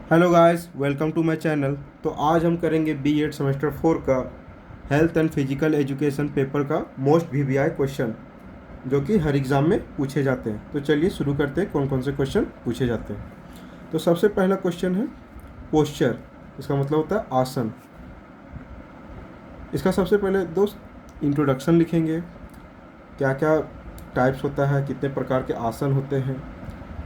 Hello guys, welcome to my channel. तो आज हम करेंगे B.Ed सेमेस्टर 4 का health and physical education paper का मोस्ट VVI क्वेश्चन, जो कि हर एग्ज़ाम में पूछे जाते हैं। तो चलिए शुरू करते हैं कौन कौन से क्वेश्चन पूछे जाते हैं। तो सबसे पहला क्वेश्चन है पोस्चर। इसका मतलब होता है आसन। इसका सबसे पहले दोस्त इंट्रोडक्शन लिखेंगे, क्या क्या टाइप्स होता है, कितने प्रकार के आसन होते हैं,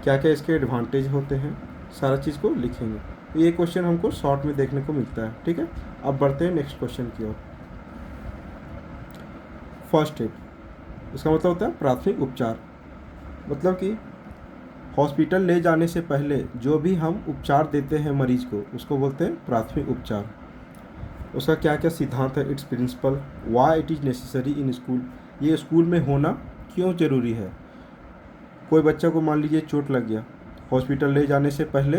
क्या क्या इसके एडवांटेज होते हैं, सारा चीज़ को लिखेंगे। तो ये क्वेश्चन हमको शॉर्ट में देखने को मिलता है। ठीक है, अब बढ़ते हैं नेक्स्ट क्वेश्चन की ओर। फर्स्ट एड, इसका मतलब होता है प्राथमिक उपचार। मतलब कि हॉस्पिटल ले जाने से पहले जो भी हम उपचार देते हैं मरीज को, उसको बोलते हैं प्राथमिक उपचार। उसका क्या क्या सिद्धांत है, it's principle, why it is necessary in school, ये स्कूल में होना क्यों ज़रूरी है। कोई बच्चा को मान लीजिए चोट लग गया, हॉस्पिटल ले जाने से पहले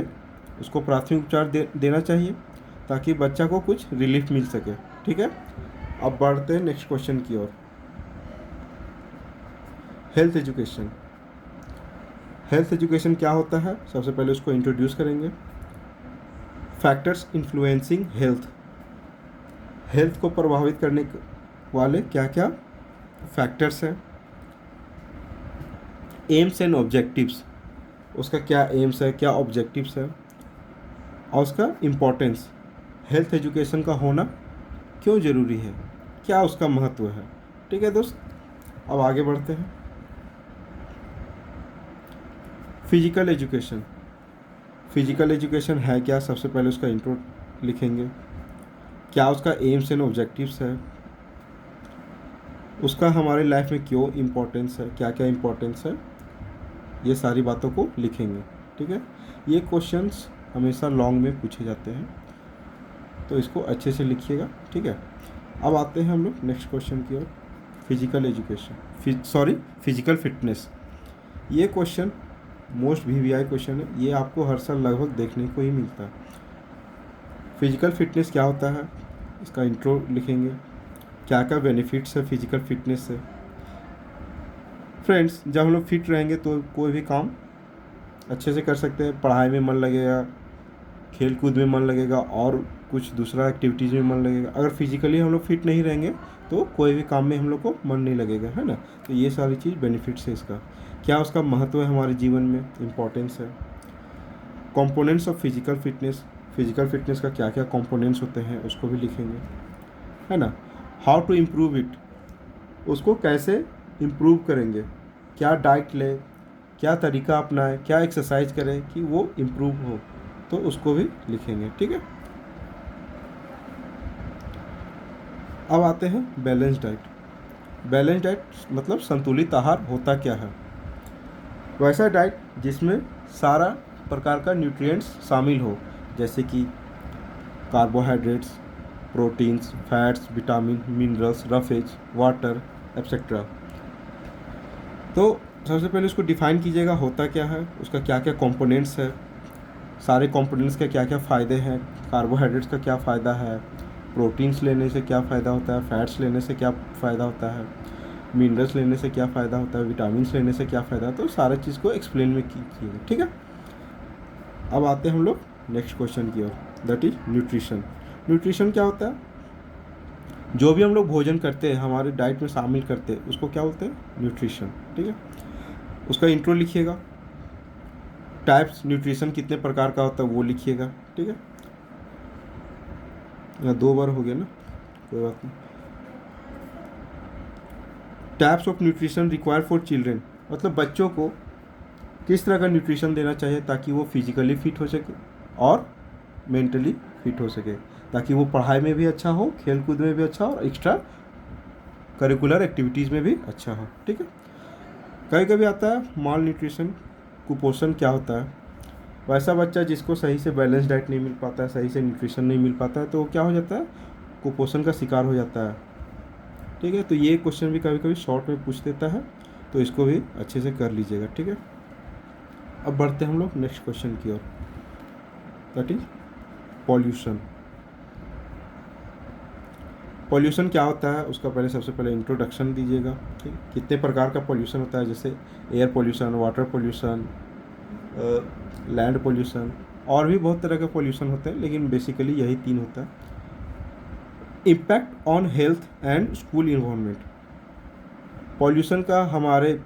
उसको प्राथमिक उपचार देना चाहिए ताकि बच्चा को कुछ रिलीफ मिल सके। ठीक है, अब बढ़ते हैं नेक्स्ट क्वेश्चन की ओर। Health education. हेल्थ एजुकेशन क्या होता है, सबसे पहले उसको इंट्रोड्यूस करेंगे। फैक्टर्स इन्फ्लुएंसिंग हेल्थ, हेल्थ को प्रभावित करने वाले क्या क्या फैक्टर्स हैं। एम्स एंड ऑब्जेक्टिव्स, उसका क्या एम्स है, क्या ऑब्जेक्टिव्स है, और उसका इम्पोर्टेंस, हेल्थ एजुकेशन का होना क्यों ज़रूरी है, क्या उसका महत्व है। ठीक है दोस्त, अब आगे बढ़ते हैं। Physical education. फिजिकल एजुकेशन है क्या, सबसे पहले उसका इंट्रो लिखेंगे, क्या उसका एम्स एंड ऑब्जेक्टिव्स है, उसका हमारे लाइफ में क्यों इम्पोर्टेंस है, क्या क्या इम्पोर्टेंस है, ये सारी बातों को लिखेंगे। ठीक है, ये क्वेश्चंस हमेशा लॉन्ग में पूछे जाते हैं, तो इसको अच्छे से लिखिएगा। ठीक है, अब आते हैं हम लोग नेक्स्ट क्वेश्चन की ओर। Physical education, physical fitness. ये क्वेश्चन मोस्ट VVI क्वेश्चन है, ये आपको हर साल लगभग देखने को ही मिलता है। फिजिकल फिटनेस क्या होता है, इसका इंट्रो लिखेंगे, क्या क्या बेनिफिट्स है फिजिकल फिटनेस से। फ्रेंड्स, जब हम लोग फिट रहेंगे तो कोई भी काम अच्छे से कर सकते हैं, पढ़ाई में मन लगेगा, खेल कूद में मन लगेगा, और कुछ दूसरा एक्टिविटीज़ में मन लगेगा। अगर फिजिकली हम लोग फिट नहीं रहेंगे तो कोई भी काम में हम लोग को मन नहीं लगेगा, है ना। तो ये सारी चीज़ बेनिफिट्स है इसका, क्या उसका महत्व है हमारे जीवन में, इम्पोर्टेंस है। Components of physical fitness, physical fitness का क्या क्या कंपोनेंट्स होते हैं उसको भी लिखेंगे, है ना। हाउ टू इम्प्रूव इट, उसको कैसे इम्प्रूव करेंगे, क्या डाइट ले, क्या तरीका अपनाएं, क्या एक्सरसाइज करें कि वो इम्प्रूव हो, तो उसको भी लिखेंगे। ठीक है, अब आते हैं बैलेंस डाइट। बैलेंस डाइट मतलब संतुलित आहार होता क्या है। वैसा डाइट जिसमें सारा प्रकार का न्यूट्रिएंट्स शामिल हो, जैसे कि carbohydrates, proteins, fats, vitamin, minerals, roughage, water etcetera. तो सबसे पहले उसको डिफाइन कीजिएगा होता क्या है, उसका क्या क्या कंपोनेंट्स है, सारे कंपोनेंट्स के क्या क्या फ़ायदे हैं, कार्बोहाइड्रेट्स का क्या फ़ायदा है, प्रोटीन्स लेने से क्या फ़ायदा होता है, फैट्स लेने से क्या फ़ायदा होता है, मिनरल्स लेने से क्या फ़ायदा होता है, विटामिन लेने से क्या फ़ायदा है। तो सारे चीज़ को एक्सप्लेन में कीजिएगा। ठीक है, अब आते हैं हम लोग नेक्स्ट क्वेश्चन की ओर, दैट इज न्यूट्रिशन। न्यूट्रिशन क्या होता है, जो भी हम लोग भोजन करते हैं, हमारे डाइट में शामिल करते हैं, उसको क्या बोलते हैं, न्यूट्रिशन। ठीक है, उसका इंट्रो लिखिएगा, टाइप्स न्यूट्रिशन कितने प्रकार का होता है वो लिखिएगा। ठीक है, यहाँ 2 बार हो गया ना, कोई बात नहीं। Types of nutrition require for children, मतलब बच्चों को किस तरह का न्यूट्रिशन देना चाहिए ताकि वो फिजिकली फिट हो सके और मेंटली फिट हो सके, ताकि वो पढ़ाई में भी अच्छा हो, खेल कूद में भी अच्छा हो, और एक्स्ट्रा करिकुलर एक्टिविटीज़ में भी अच्छा हो। ठीक है, कभी कभी आता है माल न्यूट्रिशन, कुपोषण क्या होता है। वैसा बच्चा जिसको सही से बैलेंस डाइट नहीं मिल पाता है, सही से न्यूट्रिशन नहीं मिल पाता है, तो वो क्या हो जाता है, कुपोषण का शिकार हो जाता है। ठीक है, तो ये क्वेश्चन भी कभी कभी शॉर्ट में पूछ देता है, तो इसको भी अच्छे से कर लीजिएगा। ठीक है, अब बढ़ते हैं हम लोग नेक्स्ट क्वेश्चन की ओर, दैट इज पॉल्यूशन। पॉल्यूशन क्या होता है, उसका पहले सबसे पहले इंट्रोडक्शन दीजिएगा। ठीक, कितने प्रकार का पॉल्यूशन होता है, जैसे air pollution, water pollution, land pollution, और भी बहुत तरह के पोल्यूशन होते हैं, लेकिन बेसिकली यही 3 होता है। Impact on health and school environment, pollution का हमारे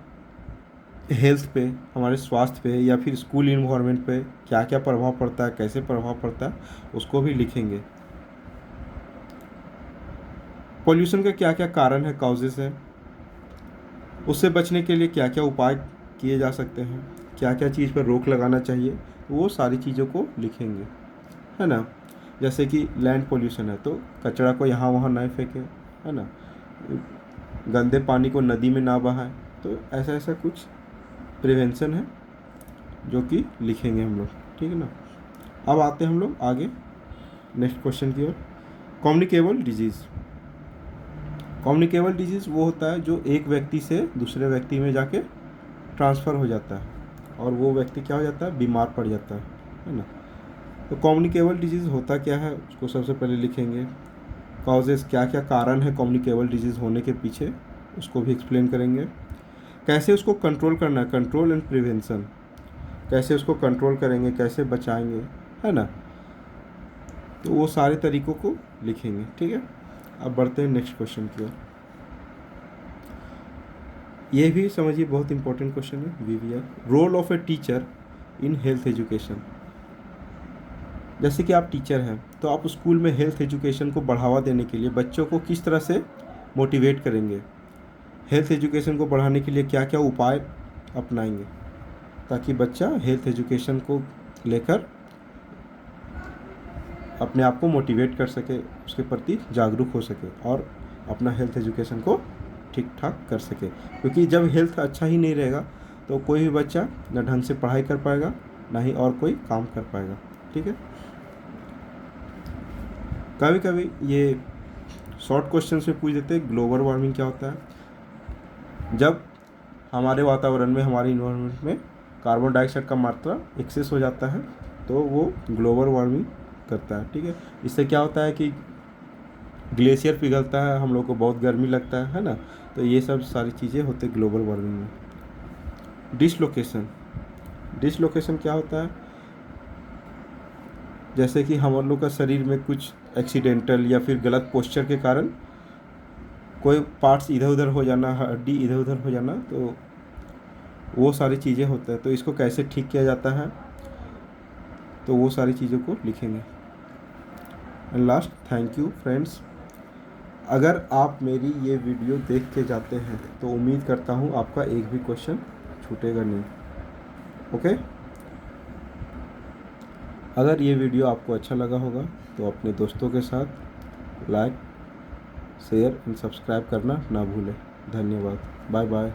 हेल्थ पे, हमारे स्वास्थ्य पे या फिर स्कूल इन्वायरमेंट पे क्या क्या प्रभाव पड़ता है, कैसे प्रभाव पड़ता है, उसको भी लिखेंगे। पॉल्यूशन का क्या क्या कारण है, कॉजेस है, उससे बचने के लिए क्या क्या उपाय किए जा सकते हैं, क्या क्या चीज़ पर रोक लगाना चाहिए, वो सारी चीज़ों को लिखेंगे, है ना। जैसे कि लैंड पोल्यूशन है तो कचरा को यहाँ वहाँ ना फेंके, है ना, गंदे पानी को नदी में ना बहाएं, तो ऐसा ऐसा कुछ प्रिवेंशन है जो कि लिखेंगे हम लोग, ठीक है ना। अब आते हैं हम लोग आगे नेक्स्ट क्वेश्चन की ओर। कम्युनिकेबल डिजीज़, कम्युनिकेबल डिजीज़ वो होता है जो एक व्यक्ति से दूसरे व्यक्ति में जाके ट्रांसफ़र हो जाता है और वो व्यक्ति क्या हो जाता है, बीमार पड़ जाता है ना। तो कम्युनिकेबल डिजीज़ होता क्या है उसको सबसे पहले लिखेंगे। कॉजेज़, क्या क्या कारण है कम्युनिकेबल डिजीज़ होने के पीछे, उसको भी एक्सप्लेन करेंगे। कैसे उसको कंट्रोल करना है, कंट्रोल एंड प्रिवेंशन, कैसे उसको कंट्रोल करेंगे, कैसे बचाएंगे, है ना। तो वो सारे तरीक़ों को लिखेंगे, ठीक है। अब बढ़ते हैं नेक्स्ट क्वेश्चन की ओर। ये भी समझिए बहुत इंपॉर्टेंट क्वेश्चन है, VVR. Role of a teacher in health education, जैसे कि आप टीचर हैं तो आप स्कूल में हेल्थ एजुकेशन को बढ़ावा देने के लिए बच्चों को किस तरह से मोटिवेट करेंगे, हेल्थ एजुकेशन को बढ़ाने के लिए क्या क्या उपाय अपनाएंगे ताकि बच्चा हेल्थ एजुकेशन को लेकर अपने आप को मोटिवेट कर सके, उसके प्रति जागरूक हो सके और अपना हेल्थ एजुकेशन को ठीक ठाक कर सके। क्योंकि जब हेल्थ अच्छा ही नहीं रहेगा तो कोई भी बच्चा ना ढंग से पढ़ाई कर पाएगा ना ही और कोई काम कर पाएगा, ठीक है। कभी कभी ये शॉर्ट क्वेश्चन में पूछ देते हैं ग्लोबल वार्मिंग क्या होता है। जब हमारे वातावरण में, हमारे इन्वायरमेंट में कार्बन डाइऑक्साइड का मात्रा एक्सेस हो जाता है तो वो ग्लोबल वार्मिंग करता है, ठीक है। इससे क्या होता है कि ग्लेशियर पिघलता है, हम लोग को बहुत गर्मी लगता है ना। तो ये सब सारी चीज़ें होती है ग्लोबल वार्मिंग में। डिसलोकेशन, डिसलोकेशन क्या होता है, जैसे कि हम लोग का शरीर में कुछ एक्सीडेंटल या फिर गलत पोस्चर के कारण कोई पार्ट्स इधर उधर हो जाना, हड्डी इधर उधर हो जाना, तो वो सारी चीज़ें होता है। तो इसको कैसे ठीक किया जाता है, तो वो सारी चीज़ों को लिखेंगे। And last, thank you friends. अगर आप मेरी ये वीडियो देख के जाते हैं तो उम्मीद करता हूँ आपका एक भी क्वेश्चन छूटेगा नहीं, ओके। अगर ये वीडियो आपको अच्छा लगा होगा तो अपने दोस्तों के साथ लाइक, शेयर एंड सब्सक्राइब करना ना भूलें। धन्यवाद, बाय बाय।